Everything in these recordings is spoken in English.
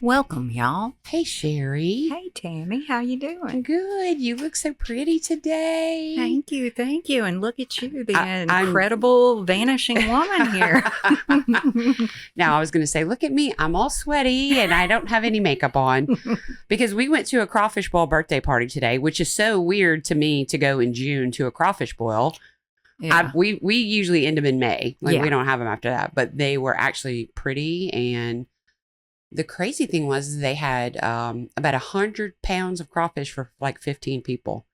Welcome, y'all. Hey, Sherri. Hey, Tammy. How you doing? Good. You look so pretty today. Thank you. Thank you. And look at you, the incredible vanishing woman here. Now, I was going to say, look at me. I'm all sweaty and I don't have any makeup on because we went to a crawfish boil birthday party today, which is so weird to me to go in June to a crawfish boil. Yeah. We usually end them in May. We don't have them after that, but they were actually pretty. And the crazy thing was they had about 100 pounds of crawfish for like 15 people.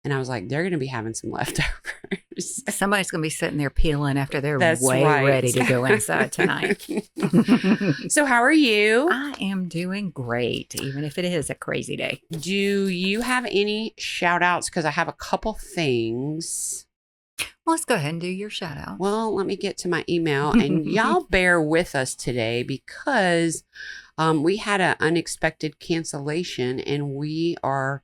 And I was like, they're going to be having some leftovers. Somebody's going to be sitting there peeling after they're ready to go inside tonight. So how are you? I am doing great, even if it is a crazy day. Do you have any shout outs? Because I have a couple things. Well, let's go ahead and do your shout out. Well, let me get to my email and y'all bear with us today because we had an unexpected cancellation and we are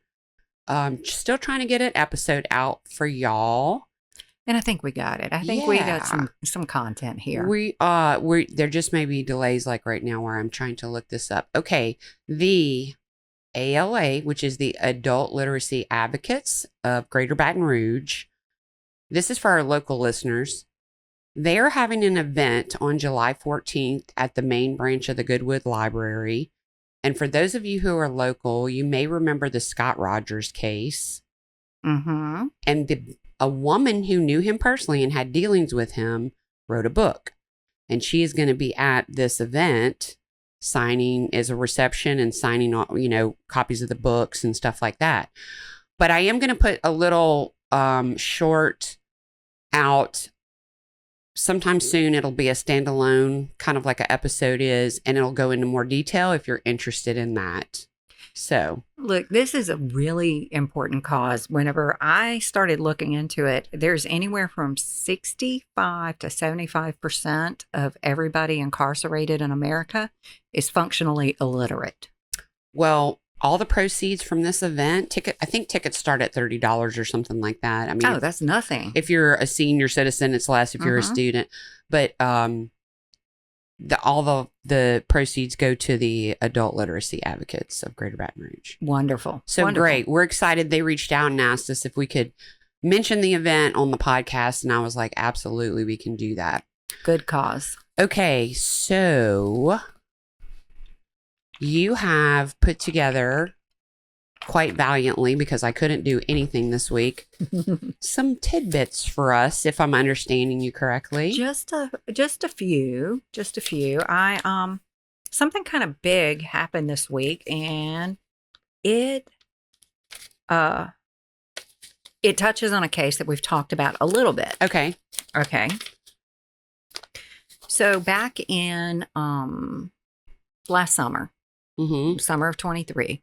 still trying to get an episode out for y'all. And I think we got it. I think we got some content here. There just may be delays like right now where I'm trying to look this up. Okay. The ALA, which is the Adult Literacy Advocates of Greater Baton Rouge. This is for our local listeners. They are having an event on July 14th at the main branch of the Goodwood Library. And for those of you who are local, you may remember the Scott Rogers case. Mm-hmm. And a woman who knew him personally and had dealings with him wrote a book. And she is going to be at this event signing as a reception and signing, copies of the books and stuff like that. But I am going to put a little short out sometime soon. It'll be a standalone, kind of like an episode is, and it'll go into more detail if you're interested in that. So look, this is a really important cause. Whenever I started looking into it, there's anywhere from 65 to 75% of everybody incarcerated in America is functionally illiterate. Well, all the proceeds from this event, I think tickets start at $30 or something like that. I mean, that's nothing. If you're a senior citizen, it's less. If you're a student, but all the proceeds go to the Adult Literacy Advocates of Greater Baton Rouge. Wonderful. So Wonderful. Great. We're excited. They reached out and asked us if we could mention the event on the podcast, and I was like, absolutely, we can do that. Good cause. Okay, so you have put together quite valiantly, because I couldn't do anything this week, some tidbits for us, if I'm understanding you correctly. Just a few. Something kind of big happened this week, and it touches on a case that we've talked about a little bit. Okay. So back in last summer, summer of 23,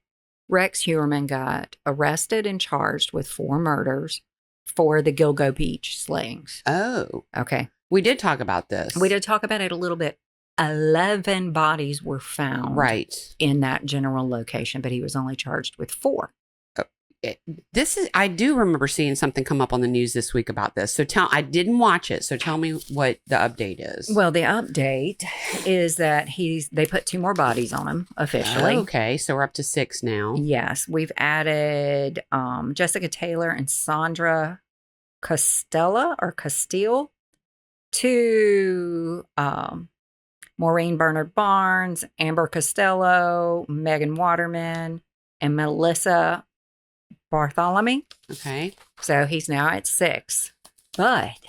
Rex Heuermann got arrested and charged with 4 murders for the Gilgo Beach slayings. Oh. Okay. We did talk about this. We did talk about it a little bit. 11 bodies were found in that general location, but he was only charged with 4. I do remember seeing something come up on the news this week about this. So I didn't watch it. So tell me what the update is. Well, the update is that they put 2 more bodies on him officially. Okay. So we're up to 6 now. Yes. We've added Jessica Taylor and Sandra Castile to Maureen Bernard Barnes, Amber Costello, Megan Waterman, and Melissa Bartholomew. Okay. So he's now at 6. But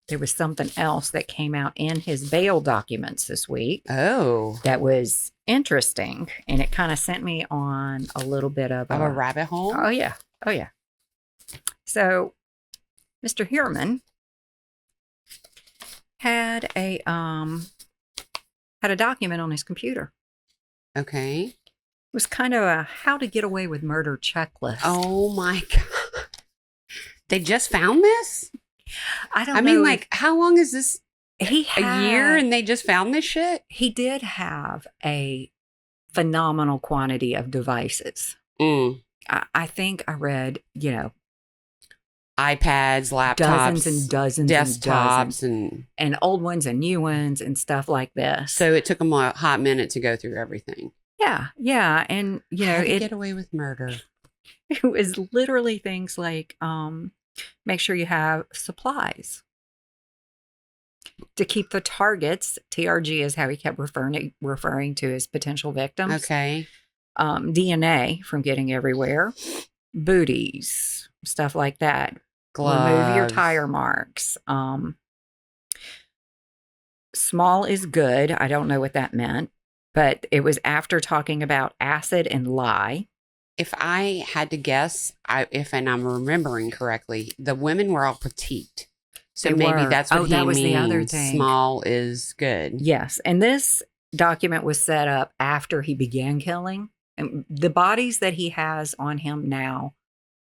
there was something else that came out in his bail documents this week. Oh. That was interesting. And it kind of sent me on a little bit of a rabbit hole? Oh, yeah. So Mr. Heuermann had a document on his computer. Okay. It was kind of a how to get away with murder checklist. Oh my God. They just found this? I mean, like, how long is this? A year and they just found this shit? He did have a phenomenal quantity of devices. I think I read, iPads, laptops, dozens and dozens, desktops, and old ones and new ones and stuff like this. So it took them a hot minute to go through everything. Yeah, yeah, and How to get away with murder. it was literally things like make sure you have supplies to keep the targets. TRG is how he kept referring to his potential victims. Okay. DNA from getting everywhere, booties, stuff like that. Gloves. Remove your tire marks. Small is good. I don't know what that meant, but it was after talking about acid and lye. If I had to guess, and I'm remembering correctly, the women were all petite. So They maybe were. that's what he that was means. the other thing. Small is good. Yes. And this document was set up after he began killing. And the bodies that he has on him now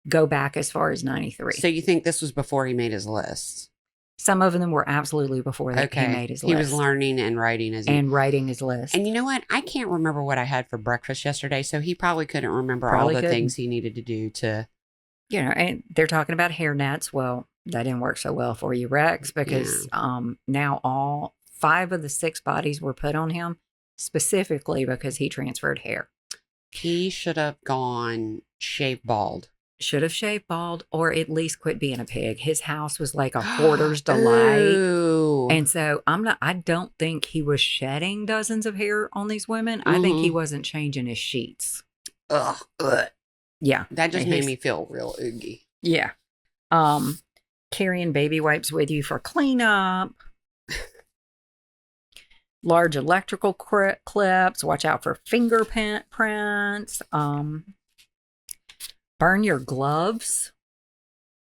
go back as far as 93. So you think this was before he made his list? Some of them were absolutely before he made his list. He was learning and writing writing his list. And you know what? I can't remember what I had for breakfast yesterday, so he probably couldn't remember all the things he needed to do to... And they're talking about hair nets. Well, that didn't work so well for you, Rex, because now all 5 of the 6 bodies were put on him specifically because he transferred hair. He should have gone shaved bald. Should have shaved bald, or at least quit being a pig. His house was like a hoarder's delight. Ooh. And so I don't think he was shedding dozens of hair on these women. I think he wasn't changing his sheets. Ugh. Yeah. That just made me feel real oogie. Yeah. Carrying baby wipes with you for cleanup. Large electrical clips. Watch out for fingerprints. Burn your gloves.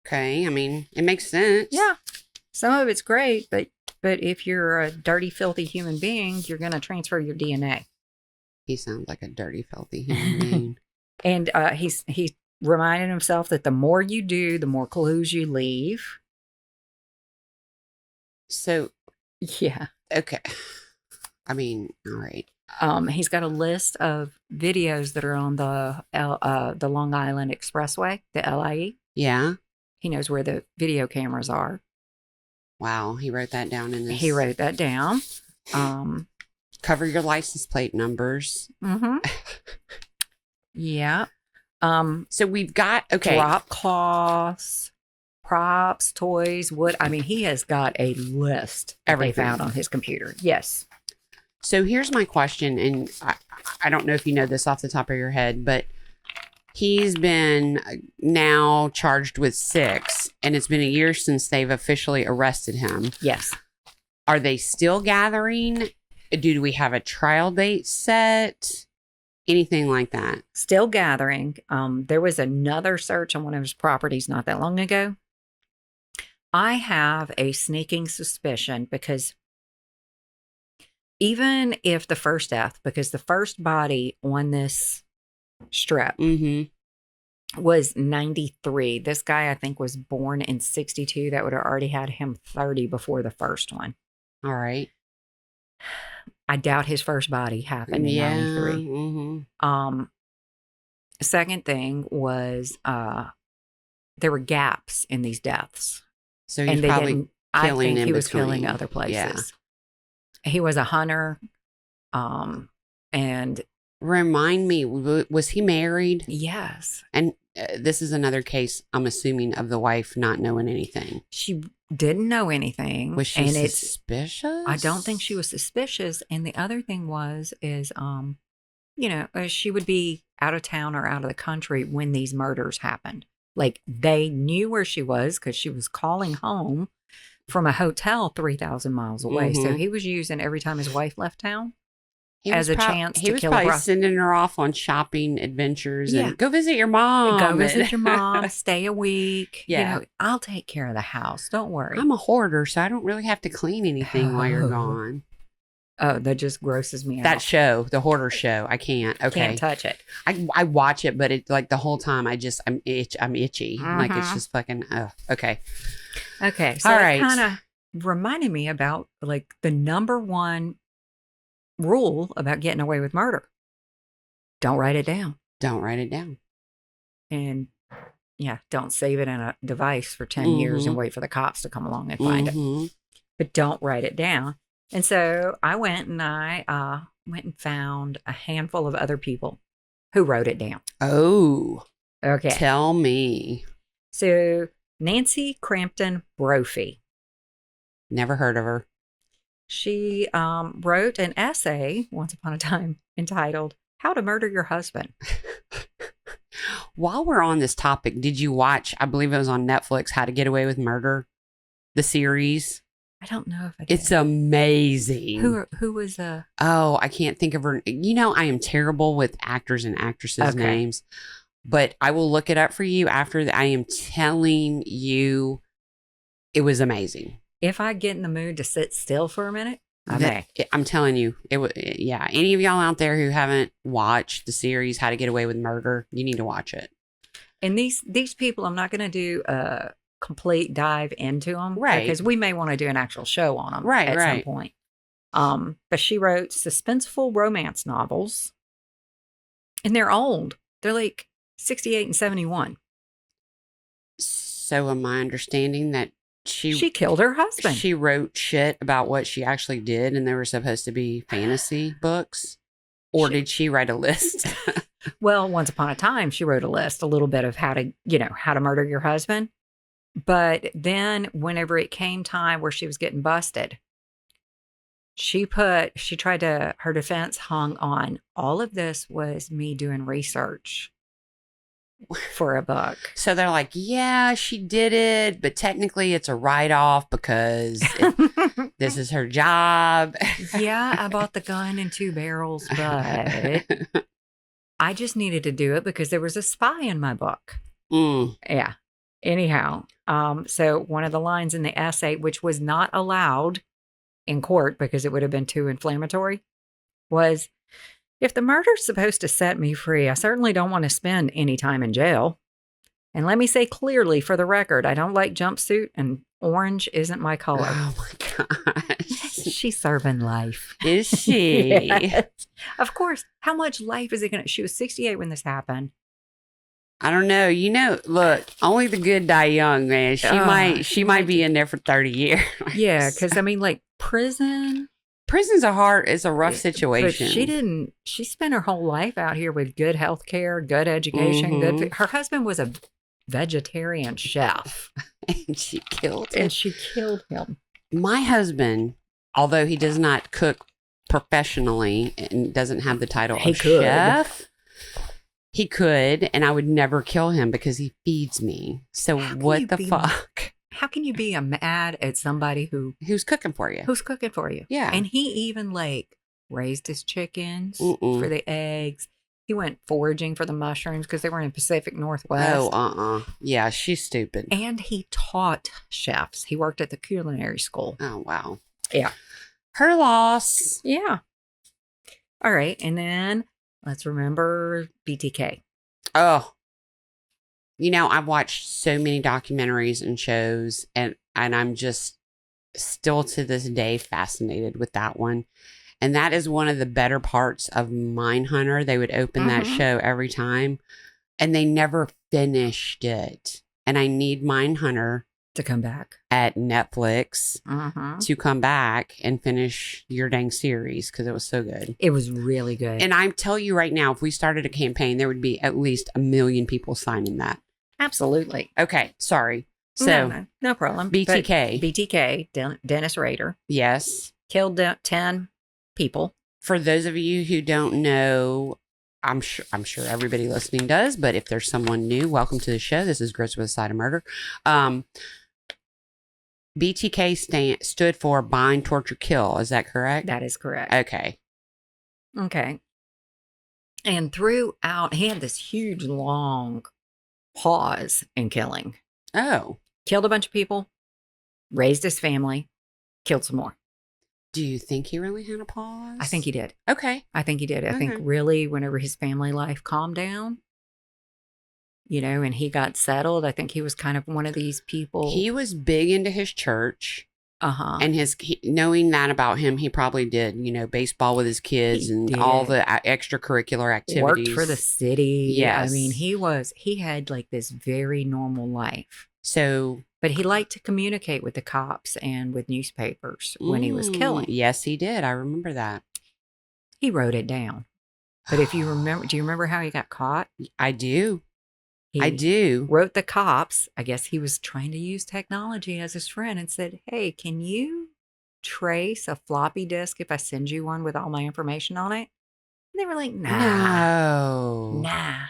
Okay, I mean, it makes sense. Yeah. Some of it's great, but if you're a dirty, filthy human being, you're going to transfer your DNA. He sounds like a dirty, filthy human being. And he's reminding himself that the more you do, the more clues you leave. So, yeah. Okay. I mean, all right. He's got a list of videos that are on the Long Island Expressway, the LIE. Yeah. He knows where the video cameras are. Wow, he wrote that down in this. He wrote that down. Cover your license plate numbers. Mm-hmm. Yeah. So we've got drop cloths, props, toys, wood. I mean, he has got a list that they found on his computer. Yes. So here's my question, and I don't know if you know this off the top of your head, but he's been now charged with 6, and it's been a year since they've officially arrested him. Yes. Are they still gathering? Do we have a trial date set? Anything like that? Still gathering. There was another search on one of his properties not that long ago. I have a sneaking suspicion because even if the first death, because the first body on this strip was 93. This guy, I think, was born in 62. That would have already had him 30 before the first one. All right. I doubt his first body happened in 93. Second thing was there were gaps in these deaths. So he's probably killing. I think he was killing other places. Yeah. He was a hunter. And remind me, was he married? Yes. And this is another case, I'm assuming, of the wife not knowing anything. She didn't know anything. Was she suspicious? I don't think she was suspicious. And the other thing is, she would be out of town or out of the country when these murders happened. Like, they knew where she was because she was calling home from a hotel 3,000 miles away. So he was using every time his wife left town as a chance to kill her. He was probably sending her off on shopping adventures and go visit your mom. Go visit your mom, stay a week. Yeah. I'll take care of the house. Don't worry. I'm a hoarder, so I don't really have to clean anything while you're gone. Oh, that just grosses me out. That show, the hoarder show, I can't. Okay. Can't touch it. I watch it, but it's like the whole time I'm itchy. Like it's just fucking, okay. Okay. So it kind of reminded me about like the number one rule about getting away with murder. Don't write it down. Don't write it down. And don't save it in a device for 10 years and wait for the cops to come along and find it. But don't write it down. And so I went and I went and found a handful of other people who wrote it down. Oh, Okay. tell me. So Nancy Crampton Brophy. Never heard of her. She wrote an essay once upon a time entitled How to Murder Your Husband. While we're on this topic, did you watch, I believe it was on Netflix, How to Get Away with Murder, the series? I don't know if I did. It's amazing. Who was Oh, I can't think of her. You know, I am terrible with actors and actresses' Okay. names, but I will look it up for you after I am telling you it was amazing. If I get in the mood to sit still for a minute, I may. I'm telling you, it was, yeah. Any of y'all out there who haven't watched the series How to Get Away with Murder, you need to watch it. And these people, I'm not going to do a complete dive into them, Right? Because we may want to do an actual show on them, Right, at right. some point. But she wrote suspenseful romance novels, and they're old. They're like 68 and 71. So, am I understanding that She killed her husband. she wrote shit about what she actually did, and they were supposed to be fantasy books, or did she write a list? Well, once upon a time, she wrote a list, a little bit of how to murder your husband. But then whenever it came time where she was getting busted, her defense hung on, all of this was me doing research for a book. So they're like, yeah, she did it, but technically it's a write-off because this is her job. Yeah, I bought the gun in 2 barrels, but I just needed to do it because there was a spy in my book. Yeah. Anyhow, so one of the lines in the essay, which was not allowed in court because it would have been too inflammatory, was, if the murder's supposed to set me free, I certainly don't want to spend any time in jail. And let me say clearly for the record, I don't like jumpsuit, and orange isn't my color. Oh my gosh. She's serving life. Is she? Yes. Of course. How much life is it going to? She was 68 when this happened. I don't know. You know, look, only the good die young, man. She might be in there for 30 years. Yeah, because I mean, like prison. Prison's it's a rough situation. But she spent her whole life out here with good health care, good education, Mhm. her husband was a vegetarian chef. And she killed him. And she killed him. My husband, although he does not cook professionally and doesn't have the title He of could. chef, he could, and I would never kill him because he feeds me. So what the fuck? How can you be mad at somebody Who's cooking for you? who's cooking for you? Yeah. And he even raised his chickens Mm-mm. for the eggs. He went foraging for the mushrooms because they were in the Pacific Northwest. Oh, yeah, she's stupid. And he taught chefs. He worked at the culinary school. Oh, wow. Yeah. Her loss. Yeah. All right. And then let's remember BTK. Oh. You know, I've watched so many documentaries and shows, and I'm just still to this day fascinated with that one. And that is one of the better parts of Mindhunter. They would open that show every time, and they never finished it. And I need Mindhunter To come back. at Netflix Mm-hmm. to come back and finish your dang series because it was so good. It was really good. And I tell you right now, if we started a campaign, there would be at least 1 million people signing that. Absolutely. Okay, sorry. So, no problem. BTK. But BTK, Dennis Rader, yes. killed 10 people. For those of you who don't know, I'm sure everybody listening does, but if there's someone new, welcome to the show. This is Grits with a Side of Murder. BTK stood for Bind, Torture, Kill. Is that correct? That is correct. Okay. Okay. And throughout, he had this huge, long pause in killing. Oh. Killed a bunch of people, raised his family, killed some more. Do you think he really had a pause? I think he did. Okay. I think he did. I think Okay. really whenever his family life calmed down, and he got settled, I think he was kind of one of these people. He was big into his church. Uh-huh. And knowing that about him, he probably did, baseball with his kids He and did. all the extracurricular activities. Worked for the city. Yes. I mean, he had like this very normal life. So, But he liked to communicate with the cops and with newspapers when he was killing. Yes, he did. I remember that. He wrote it down. But if you remember, do you remember how he got caught? I do. He I do. wrote the cops. I guess he was trying to use technology as his friend and said, hey, can you trace a floppy disk if I send you one with all my information on it? And they were like, No. nah.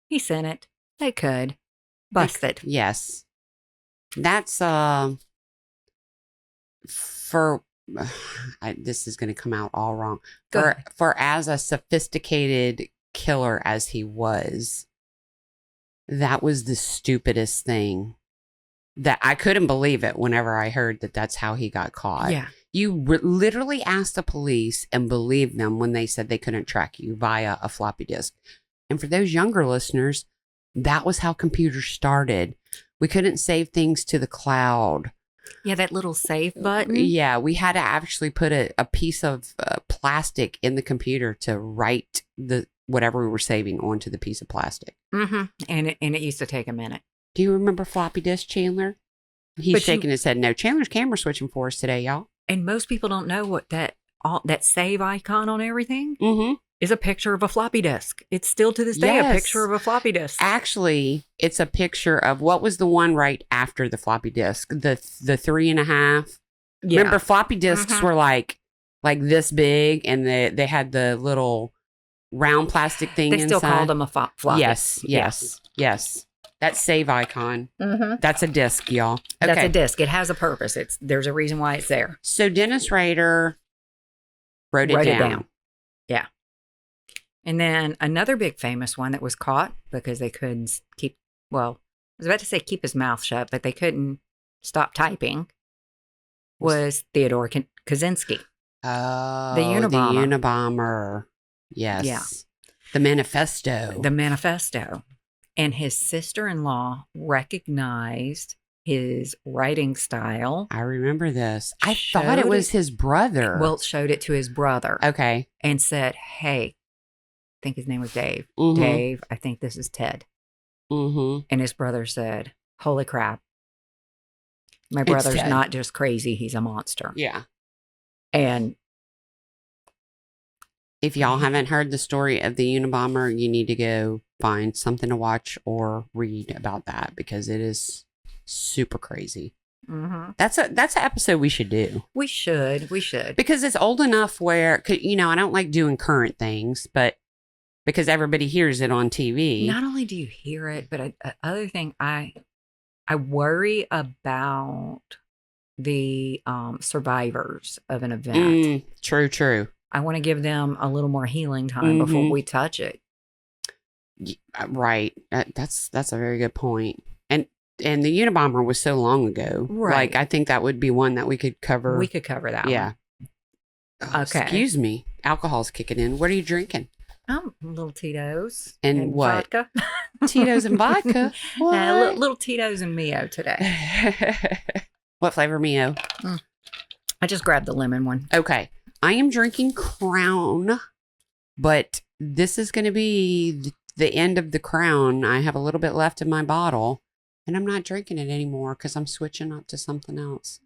He sent it. They could. Busted. Yes. That's for this is going to come out all wrong. For as a sophisticated killer as he was, that was the stupidest thing. That I couldn't believe it whenever I heard that that's how he got caught. Yeah. You literally asked the police and believed them when they said they couldn't track you via a floppy disk. And for those younger listeners, that was how computers started. We couldn't save things to the cloud. Yeah, that little save button. Yeah, we had to actually put a piece of plastic in the computer to write the whatever we were saving onto the piece of plastic. Mm-hmm. And it used to take a minute. Do you remember floppy disk, Chandler? He's shaking his head no. Chandler's camera switching for us today, y'all. And most people don't know what that save icon on everything is a picture of a floppy disk. It's still to this day a picture of a floppy disk. Actually, it's a picture of what was the one right after the floppy disk? The 3.5. Yeah. Remember, floppy disks were like this big, and they had the little round plastic thing inside. They still called them a floppy. Yes. That save icon. That's a disc, y'all. Okay. That's a disc. It has a purpose. There's a reason why it's there. So Dennis Rader wrote it down. Yeah. And then another big famous one that was caught because they couldn't keep his mouth shut, but they couldn't stop typing, was Theodore Kaczynski. Oh, the Unabomber. Yes. Yeah. The manifesto. And his sister-in-law recognized his writing style. I remember this. I thought it was his brother. Well, showed it to his brother. Okay. And said, hey, I think his name was Dave. Dave, I think this is Ted. And his brother said, holy crap. My brother's not just crazy. He's a monster. Yeah. And if y'all haven't heard the story of the Unabomber, you need to go find something to watch or read about that because it is super crazy. That's an episode we should do. We should. Because it's old enough where, I don't like doing current things, but because everybody hears it on TV. Not only do you hear it, but other thing, I worry about the survivors of an event. True. I want to give them a little more healing time before we touch it. Right. That's a very good point. And the Unabomber was so long ago. Right. Like, I think that would be one that we could cover. We could cover that one. Oh, okay. Excuse me. Alcohol's kicking in. What are you drinking? Little Tito's. And what? Vodka. Tito's and vodka? What? Little Tito's and Mio today. What flavor Mio? I just grabbed the lemon one. Okay. I am drinking Crown, but this is going to be the end of the Crown. I have a little bit left in my bottle, and I'm not drinking it anymore because I'm switching up to something else.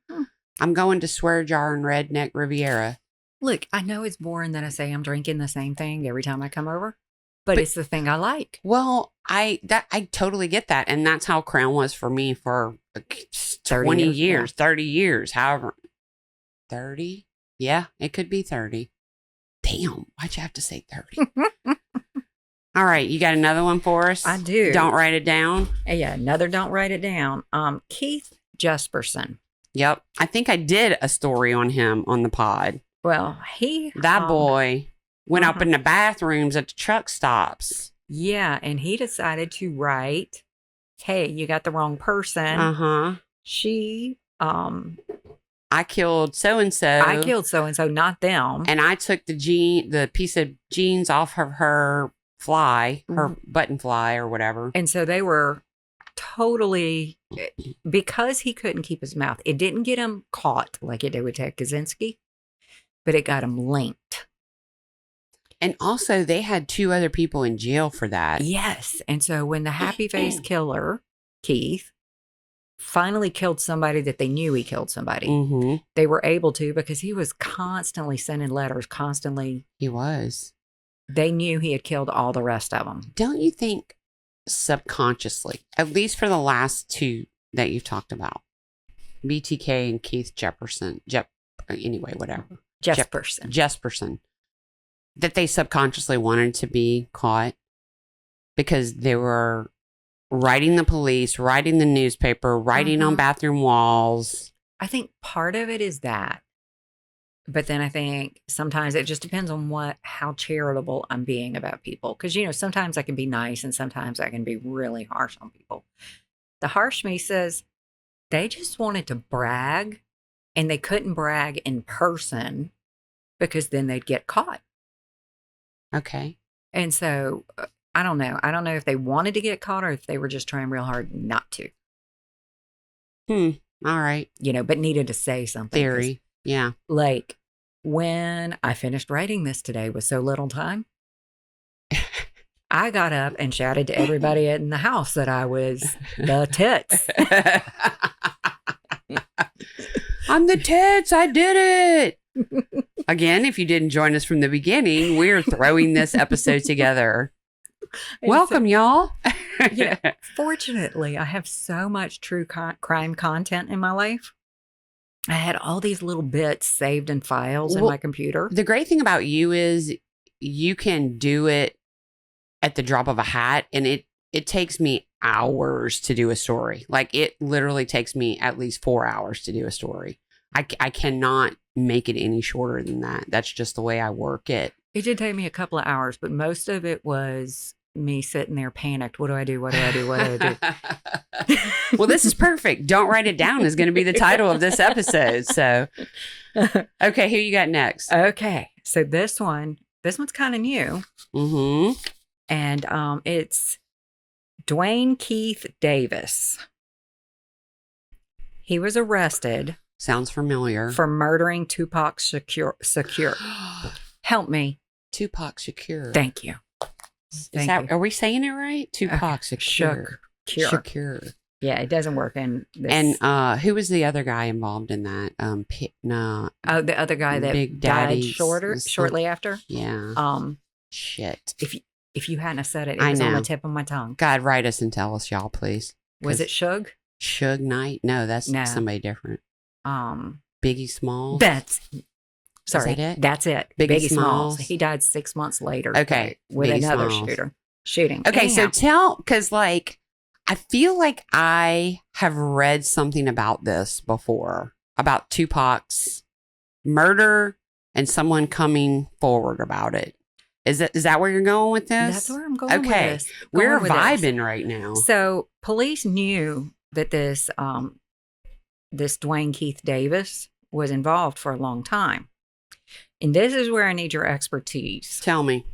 I'm going to Swear Jar and Redneck Riviera. Look, I know it's boring that I say I'm drinking the same thing every time I come over, but it's the thing I like. Well, I totally get that, and that's how Crown was for me for 20 years, 30 years, however. 30? Yeah, it could be 30. Damn, why'd you have to say 30? All right, you got another one for us? I do. Don't write it down? Yeah, another don't write it down. Keith Jesperson. Yep, I think I did a story on him on the pod. Well, that boy went up in the bathrooms at the truck stops. Yeah, and he decided to write, hey, you got the wrong person. She, I killed so-and-so. I killed so-and-so, not them. And I took the piece of jeans off of her her button fly or whatever. And so they were totally, because he couldn't keep his mouth, it didn't get him caught like it did with Ted Kaczynski, but it got him linked. And also they had 2 other people in jail for that. Yes. And so when the happy face killer, Keith, finally killed somebody that they knew he killed somebody. Mm-hmm. They were able to because he was constantly sending letters, constantly. He was. They knew he had killed all the rest of them. Don't you think subconsciously, at least for the last two that you've talked about, BTK and Keith Jefferson, anyway, whatever. Jesperson, that they subconsciously wanted to be caught because they were writing the police, writing the newspaper, writing on bathroom walls. I think part of it is that. But then I think sometimes it just depends on how charitable I'm being about people. Because, sometimes I can be nice and sometimes I can be really harsh on people. The harsh me says they just wanted to brag and they couldn't brag in person because then they'd get caught. Okay. And so I don't know. I don't know if they wanted to get caught or if they were just trying real hard not to. All right. But needed to say something. Theory. Yeah. Like when I finished writing this today with so little time, I got up and shouted to everybody in the house that I was the tits. I'm the tits. I did it. Again, if you didn't join us from the beginning, we're throwing this episode together. Welcome, y'all. Fortunately, I have so much true crime content in my life. I had all these little bits saved in files in my computer. The great thing about you is you can do it at the drop of a hat, and it takes me hours to do a story. Like, it literally takes me at least 4 hours to do a story. I cannot make it any shorter than that. That's just the way I work it. It did take me a couple of hours, but most of it was me sitting there panicked. What do I do? What do I do? What do I do? Well, this is perfect. Don't write it down is going to be the title of this episode. So, okay, who you got next? Okay. So this one's kind of new. Mm-hmm. And it's Dwayne Keith Davis. He was arrested. Sounds familiar. For murdering Tupac Shakur. Help me. Tupac Shakur. Thank you. Are we saying it right? Tupac Shakur. Shakur. Yeah, it doesn't work in this. And who was the other guy involved in that? The other guy that Big died Daddy shortly after. Yeah. Shit. If you hadn't have said it, it was on the tip of my tongue. God, write us and tell us, y'all, please. Was it Suge? Suge Knight? No, that's somebody different. Biggie Smalls. That's it. Biggie Smalls. He died 6 months later. Okay. With Biggie another Smalls. shooting. Okay, Anyhow. so because I feel like I have read something about this before, about Tupac's murder and someone coming forward about it. Is that where you're going with this? That's where I'm going with this. We're vibing right now. So police knew that this Dwayne Keith Davis was involved for a long time. And this is where I need your expertise. Tell me.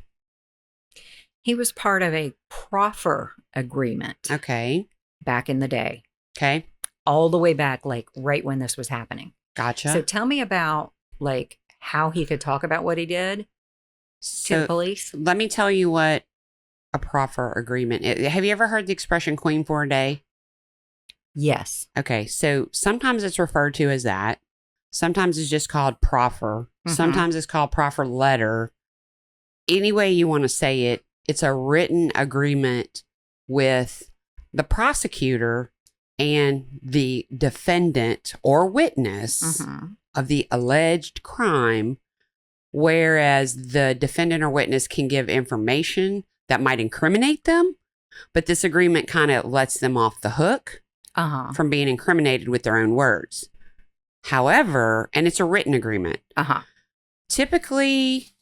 He was part of a proffer agreement. Okay. Back in the day. Okay. All the way back, right when this was happening. Gotcha. So tell me about, how he could talk about what he did to the police. Let me tell you what a proffer agreement is. Have you ever heard the expression queen for a day? Yes. Okay. So sometimes it's referred to as that. Sometimes it's just called proffer. Mm-hmm. Sometimes it's called proffer letter. Any way you want to say it, it's a written agreement with the prosecutor and the defendant or witness of the alleged crime, whereas the defendant or witness can give information that might incriminate them, but this agreement kind of lets them off the hook from being incriminated with their own words. However, and it's a written agreement. Typically,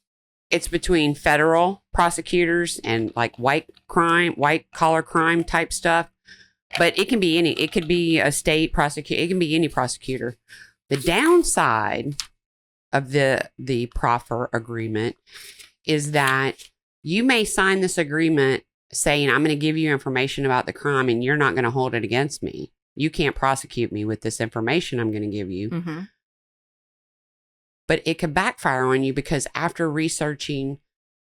it's between federal prosecutors and white collar crime type stuff. But it can be it could be a state prosecutor. It can be any prosecutor. The downside of the proffer agreement is that you may sign this agreement saying, I'm going to give you information about the crime and you're not going to hold it against me. You can't prosecute me with this information I'm going to give you. Mm-hmm. But it could backfire on you because after researching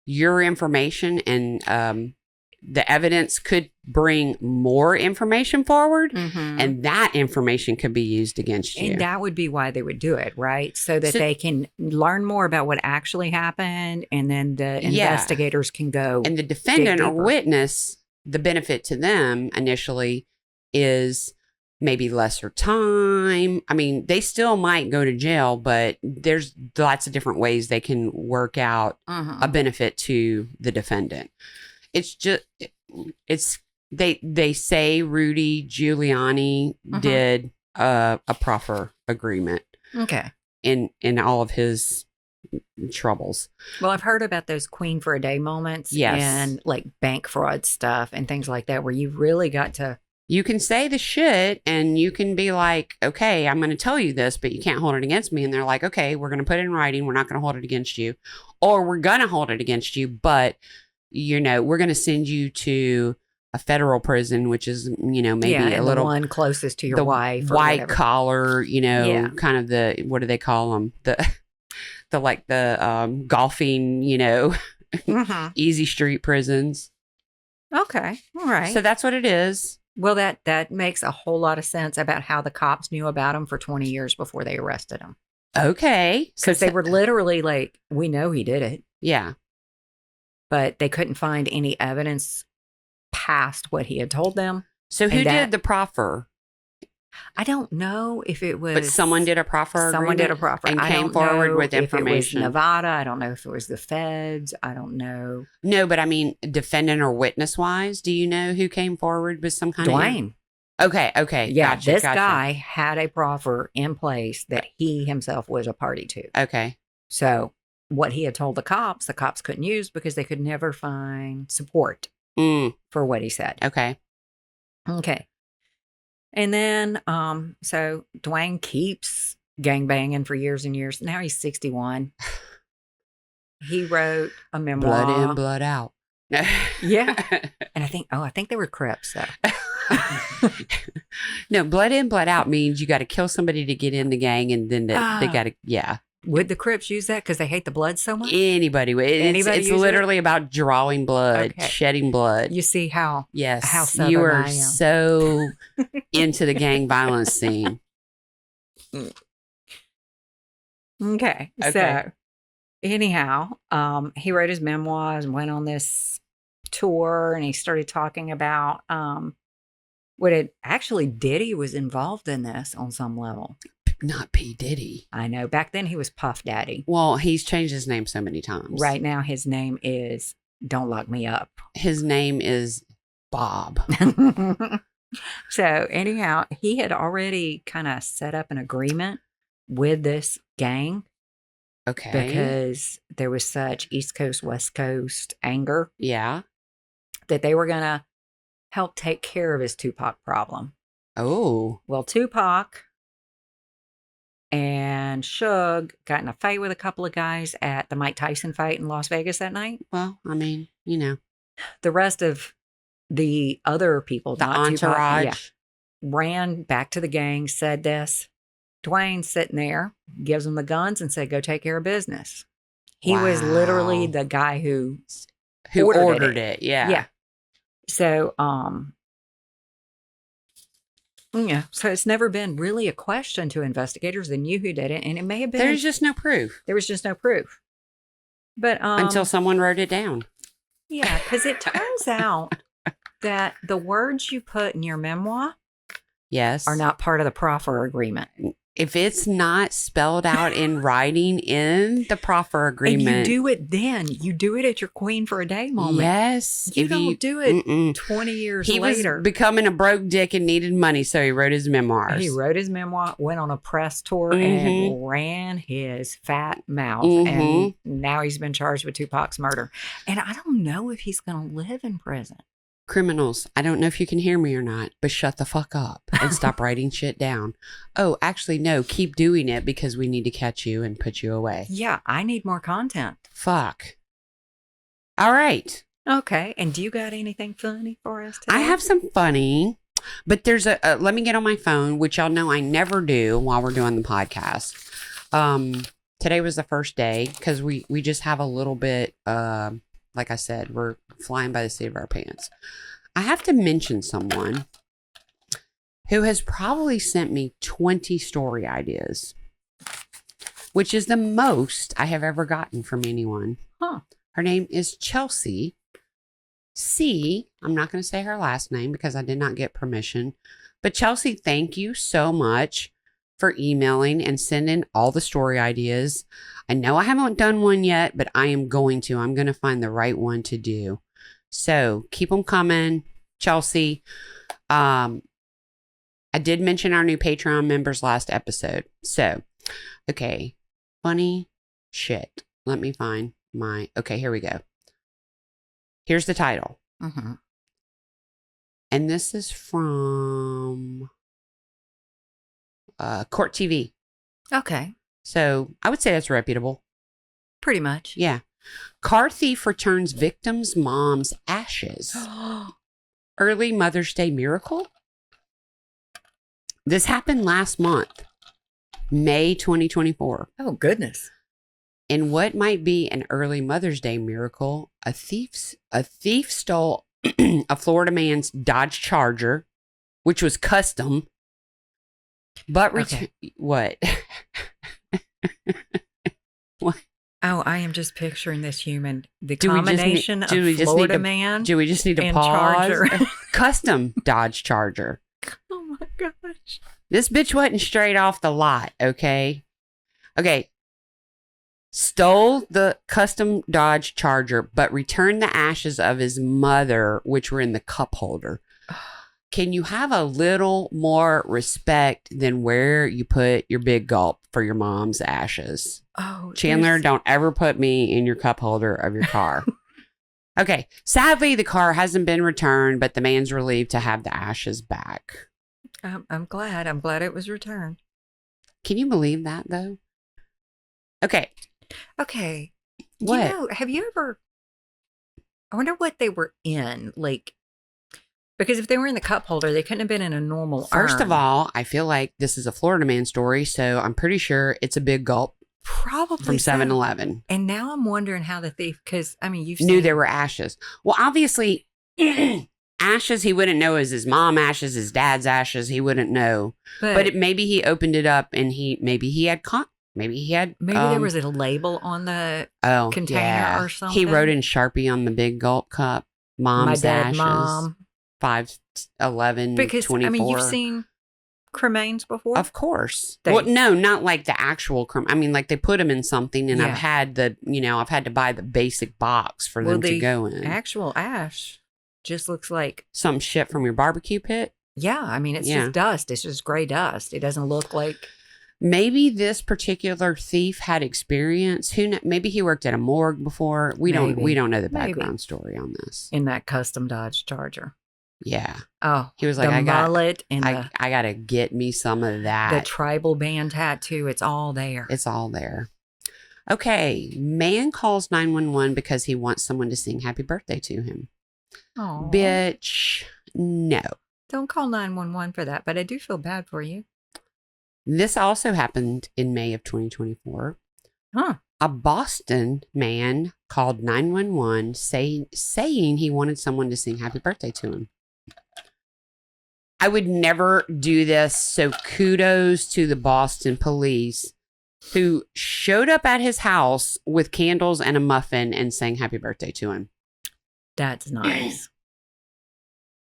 your information and the evidence could bring more information forward, and that information could be used against you. And that would be why they would do it, right? So that they can learn more about what actually happened, and then the investigators can go. And the defendant or witness, the benefit to them initially is maybe lesser time. I mean, they still might go to jail, but there's lots of different ways they can work out a benefit to the defendant. It's just, they say Rudy Giuliani did a proffer agreement. Okay. In all of his troubles. Well, I've heard about those queen for a day moments. Yes. And like bank fraud stuff and things like that, where you really got to. You can say the shit and you can be like, okay, I'm going to tell you this, but you can't hold it against me. And they're like, okay, we're going to put it in writing. We're not going to hold it against you. Or we're going to hold it against you, but, you know, we're going to send you to a federal prison, which is, you know, maybe a little. The one closest to your the wife. Or white whatever. collar, you know, kind of the, what do they call them? The golfing, you know, easy street prisons. Okay. All right. So that's what it is. Well, that makes a whole lot of sense about how the cops knew about him for 20 years before they arrested him. Okay. Because they were literally like, we know he did it. Yeah. But they couldn't find any evidence past what he had told them. So who did the proffer? I don't know if it was. But someone did a proffer Someone did a proffer. And came forward with information. If it was Nevada. I don't know if it was the feds. I don't know. No, but I mean, defendant or witness wise, do you know who came forward with some kind Dwayne. Okay. Yeah, gotcha. Guy had a proffer in place that he himself was a party to. Okay. So what he had told the cops couldn't use because they could never find support for what he said. Okay. And then, so Dwayne keeps gangbanging for years and years. Now he's 61. He wrote a memoir. Blood in, blood out. Yeah. And I think they were Crips, though. No, blood in, blood out means you got to kill somebody to get in the gang, and then they got to, yeah. Would the Crips use that because they hate the blood so much? Anybody would. It's literally about drawing blood, shedding blood. You see how Southern you are I am. so into the gang violence scene. Okay. So anyhow, he wrote his memoirs and went on this tour, and he started talking about what it actually Diddy was involved in this on some level. Not P. Diddy. I know. Back then he was Puff Daddy. Well, he's changed his name so many times. Right now his name is Don't Lock Me Up. His name is Bob. So anyhow, he had already kind of set up an agreement with this gang. Okay. Because there was such East Coast, West Coast anger. Yeah. That they were going to help take care of his Tupac problem. Oh. Well, Tupac and Suge got in a fight with a couple of guys at the Mike Tyson fight in Las Vegas that night. Well, I mean, you know. The rest of the other people, the entourage, ran back to the gang, said this. Dwayne's sitting there, gives them the guns and said, go take care of business. He was literally the guy who ordered it. Yeah. Yeah. So, yeah. So it's never been really a question to investigators. They knew who did it, and it may have been. There's just no proof. There was just no proof. But until someone wrote it down. Yeah, because it turns out that the words you put in your memoir, are not part of the proffer agreement. If it's not spelled out in writing in the proffer agreement. And you do it then. You do it at your queen for a day moment. Yes. You don't do it 20 years later. He was becoming a broke dick and needed money, so he wrote his memoirs. He wrote his memoir, went on a press tour, and ran his fat mouth. And now he's been charged with Tupac's murder. And I don't know if he's going to live in prison. Criminals, I don't know if you can hear me or not, but shut the fuck up and stop writing shit down. Oh, actually, no, keep doing it because we need to catch you and put you away. Yeah, I need more content. Fuck. All right. Okay, and do you got anything funny for us today? I have some funny, but there's let me get on my phone, which y'all know I never do while we're doing the podcast. Today was the first day because we just have a little bit, like I said, we're flying by the seat of our pants. I have to mention someone who has probably sent me 20 story ideas, which is the most I have ever gotten from anyone. Huh. Her name is Chelsea C. I'm not going to say her last name because I did not get permission. But Chelsea, thank you so much for emailing and sending all the story ideas. I know I haven't done one yet, but I am going to. I'm going to find the right one to do. So keep them coming, Chelsea. I did mention our new Patreon members last episode. So, okay. Funny shit. Let me find my... Okay, here we go. Here's the title. Mm-hmm. And this is from Court TV. Okay. So I would say that's reputable. Pretty much. Yeah. Car thief returns victim's mom's ashes. Early Mother's Day miracle? This happened last month, May 2024. Oh, goodness. In what might be an early Mother's Day miracle, a thief stole a Florida man's Dodge Charger, which was custom, but what? What? Oh, I am just picturing this human. The Do we just combination need- of do we just need Florida to- man Do we just need to and pause? Charger. Custom Dodge Charger. Oh my gosh. This bitch wasn't straight off the lot, okay? Okay. Stole the custom Dodge Charger, but returned the ashes of his mother, which were in the cup holder. Can you have a little more respect than where you put your big gulp for your mom's ashes? Oh, Chandler, don't ever put me in your cup holder of your car. Okay. Sadly, the car hasn't been returned, but the man's relieved to have the ashes back. I'm glad. I'm glad it was returned. Can you believe that, though? Okay. Okay. What? Have you ever... I wonder what they were in. Like, because if they were in the cup holder, they couldn't have been in a normal First of urn. all, I feel like this is a Florida man story, so I'm pretty sure it's a big gulp Probably from so. 7-Eleven. And now I'm wondering how the thief, because, I mean, you've Knew seen... there were ashes. Well, obviously, ashes he wouldn't know is his mom ashes, his dad's ashes. He wouldn't know. But maybe he opened it up and maybe he had maybe there was a label on the container or something. He wrote in Sharpie on the big gulp cup, mom's My dead ashes. mom. 5/11/24. Because, I mean, you've seen cremains before? Of course. Well, no, not like the actual creme. I mean, like they put them in something, and Yeah. I've had to buy the basic box for them to go in. Actual ash just looks like... Some shit from your barbecue pit. Yeah, I mean, it's just dust. It's just gray dust. It doesn't look like... Maybe this particular thief had experience. Maybe he worked at a morgue before. We don't know the background story on this. In that custom Dodge Charger. Yeah. Oh, he was like, the mullet and I gotta get me some of that. The tribal band tattoo. It's all there. It's all there. Okay. Man calls 911 because he wants someone to sing happy birthday to him. Oh, Bitch, no. Don't call 911 for that, but I do feel bad for you. This also happened in May of 2024. Huh. A Boston man called 911 saying he wanted someone to sing happy birthday to him. I would never do this, so kudos to the Boston police who showed up at his house with candles and a muffin and sang happy birthday to him. That's nice.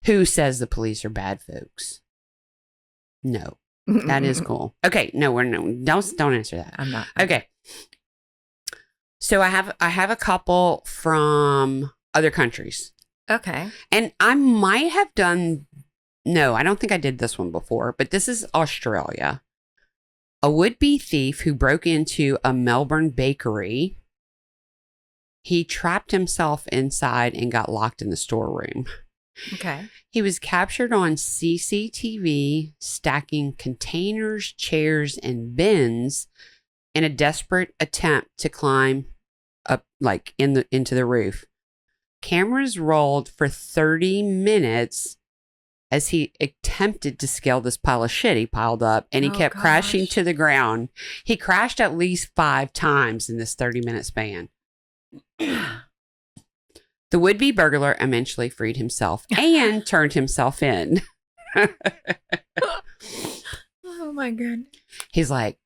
Who says the police are bad folks? No. That is cool. Okay, don't answer that. I'm not. Okay. So I have a couple from other countries. Okay. And I might have done I don't think I did this one before, but this is Australia. A would-be thief who broke into a Melbourne bakery. He trapped himself inside and got locked in the storeroom. Okay. He was captured on CCTV stacking containers, chairs, and bins in a desperate attempt to climb up into the roof. Cameras rolled for 30 minutes as he attempted to scale this pile of shit he piled up, and he kept crashing to the ground. He crashed at least 5 times in this 30-minute span. The would-be burglar eventually freed himself and turned himself in. Oh my goodness. He's like,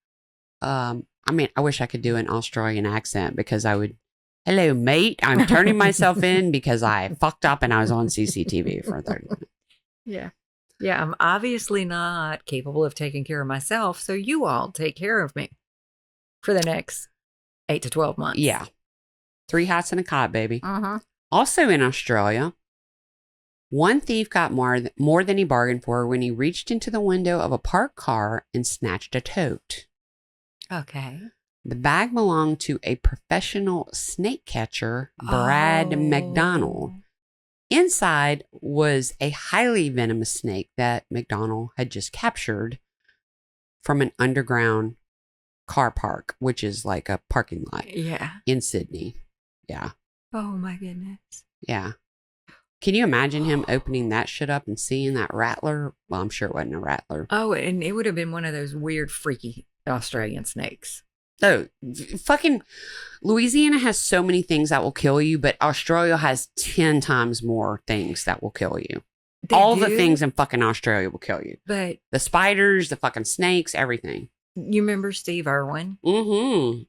I mean, I wish I could do an Australian accent because I would, hello, mate. I'm turning myself in because I fucked up and I was on CCTV for 30 minutes. Yeah. Yeah, I'm obviously not capable of taking care of myself, so you all take care of me for the next 8 to 12 months. Yeah. 3 hats and a cot, baby. Uh-huh. Also in Australia, one thief got more than he bargained for when he reached into the window of a parked car and snatched a tote. Okay. The bag belonged to a professional snake catcher, Brad McDonald. Inside was a highly venomous snake that McDonald had just captured from an underground car park, which is like a parking lot in Sydney. Yeah. Oh my goodness. Yeah. Can you imagine him opening that shit up and seeing that rattler? Well, I'm sure it wasn't a rattler. Oh, and it would have been one of those weird, freaky Australian snakes. Oh, fucking Louisiana has so many things that will kill you, but Australia has 10 times more things that will kill you. All the things in fucking Australia will kill you. But the spiders, the fucking snakes, everything. You remember Steve Irwin? Mm-hmm.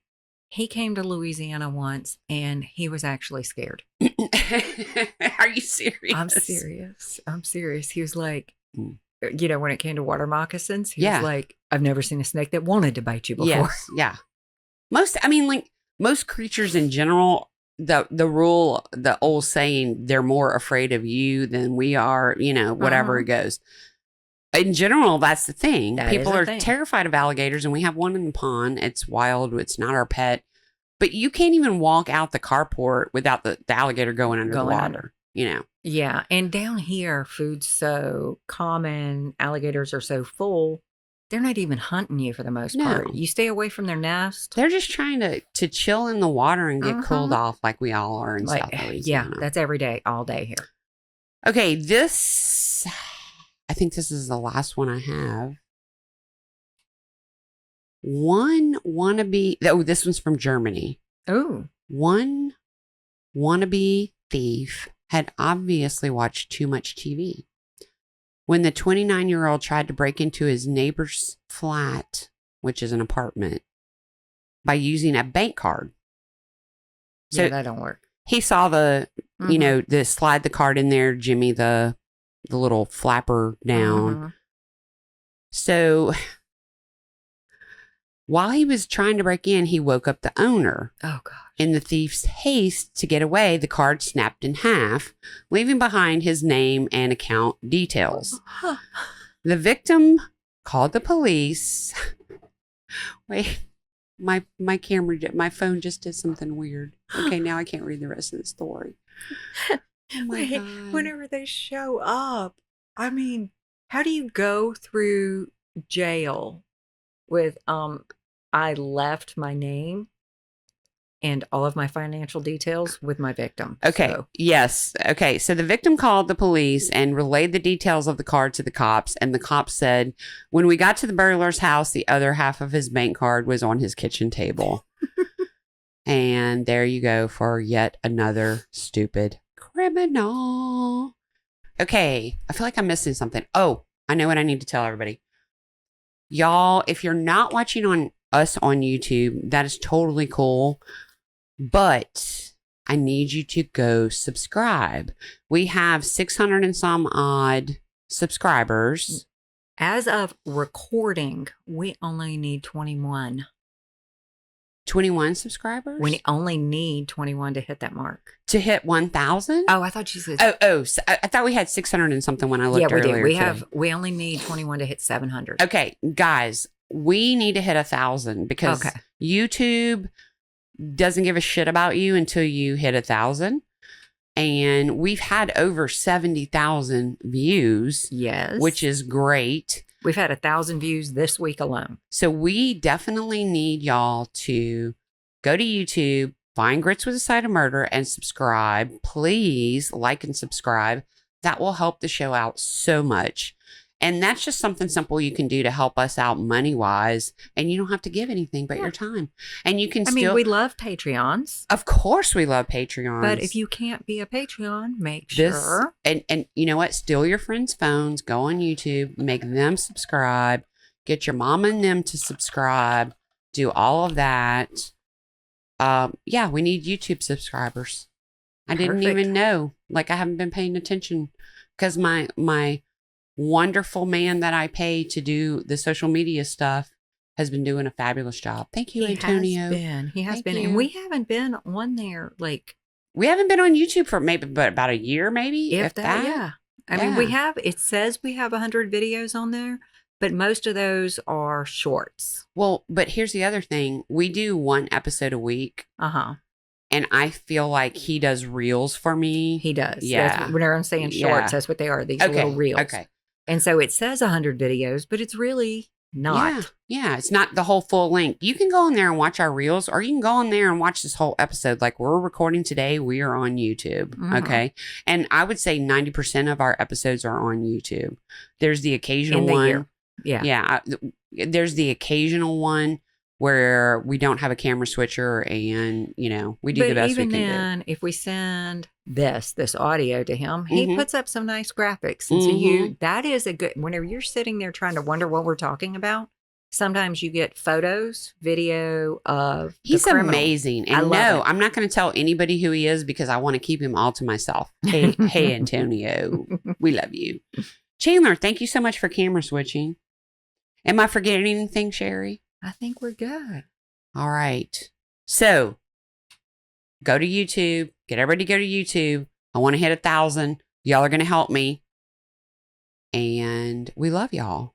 He came to Louisiana once and he was actually scared. Are you serious? I'm serious. He was like, you know, when it came to water moccasins, he was like, I've never seen a snake that wanted to bite you before. Yes, yeah. Most creatures in general, the old saying, they're more afraid of you than we are, you know, whatever it goes. In general, that's the thing. People are terrified of alligators, and we have one in the pond. It's wild. It's not our pet. But you can't even walk out the carport without the alligator going under the water, you know? Yeah. And down here, food's so common. Alligators are so full. They're not even hunting you for the most part. You stay away from their nest. They're just trying to chill in the water and get cooled off like we all are in South Louisiana. Yeah, that's every day, all day here. Okay, I think this is the last one I have. One wannabe, this one's from Germany. Oh. One wannabe thief had obviously watched too much TV. When the 29-year-old tried to break into his neighbor's flat, which is an apartment, by using a bank card. So yeah, that don't work. He saw you know, slide the card in there, Jimmy, the little flapper down. So while he was trying to break in, he woke up the owner. Oh, gosh. In the thief's haste to get away, the card snapped in half, leaving behind his name and account details. The victim called the police. Wait, my phone just did something weird. Okay, now I can't read the rest of the story. Oh my God. Whenever they show up, I mean, how do you go through jail with I left my name and all of my financial details with my victim? Okay. So. Yes. Okay. So the victim called the police and relayed the details of the card to the cops. And the cops said, when we got to the burglar's house, the other half of his bank card was on his kitchen table. And there you go for yet another stupid criminal. Okay. I feel like I'm missing something. Oh, I know what I need to tell everybody. Y'all, if you're not watching us on YouTube, that is totally cool. But I need you to go subscribe. We have 600 and some odd subscribers. As of recording, we only need 21. 21 subscribers? We only need 21 to hit that mark. To hit 1,000? Oh, I thought you said... So I thought we had 600 and something when I looked earlier. Yeah, we do. We only need 21 to hit 700. Okay, guys, we need to hit 1,000 because YouTube doesn't give a shit about you until you hit 1,000. And we've had over 70,000 views. Yes. Which is great. We've had 1,000 views this week alone. So we definitely need y'all to go to YouTube, find Grits with a Side of Murder, and subscribe. Please like and subscribe. That will help the show out so much. And that's just something simple you can do to help us out money wise. And you don't have to give anything but your time. And you can we love Patreons. Of course we love Patreons. But if you can't be a Patreon, make sure. And you know what? Steal your friends' phones. Go on YouTube. Make them subscribe. Get your mom and them to subscribe. Do all of that. Yeah, we need YouTube subscribers. I didn't even know. Like, I haven't been paying attention because my wonderful man that I pay to do the social media stuff has been doing a fabulous job. Thank you, Antonio. He has been. And we haven't been on there we haven't been on YouTube for maybe about a year, maybe. If that. Yeah. I mean, we have, it says we have 100 videos on there, but most of those are shorts. Well, but here's the other thing. We do one episode a week. And I feel like he does reels for me. He does. Yeah. Whenever I'm saying shorts, that's what they are. These little reels. Okay. And so it says 100 videos, but it's really not. Yeah. It's not the whole full length. You can go on there and watch our reels, or you can go on there and watch this whole episode. Like we're recording today, we are on YouTube. Okay. And I would say 90% of our episodes are on YouTube. There's the occasional one. Yeah. There's the occasional one where we don't have a camera switcher and, we do the best we can do. But even then, if we send this audio to him, he puts up some nice graphics. And so that is a good, whenever you're sitting there trying to wonder what we're talking about, sometimes you get photos, video of He's amazing. And no, I'm not going to tell anybody who he is because I want to keep him all to myself. Hey, Antonio, we love you. Chandler, thank you so much for camera switching. Am I forgetting anything, Sherri? I think we're good. All right. So go to YouTube. Get everybody to go to YouTube. I want to hit 1,000. Y'all are going to help me. And we love y'all.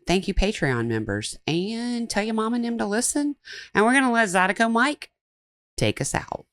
Thank you, Patreon members. And tell your mom and them to listen. And we're going to let Zydeco Mike take us out.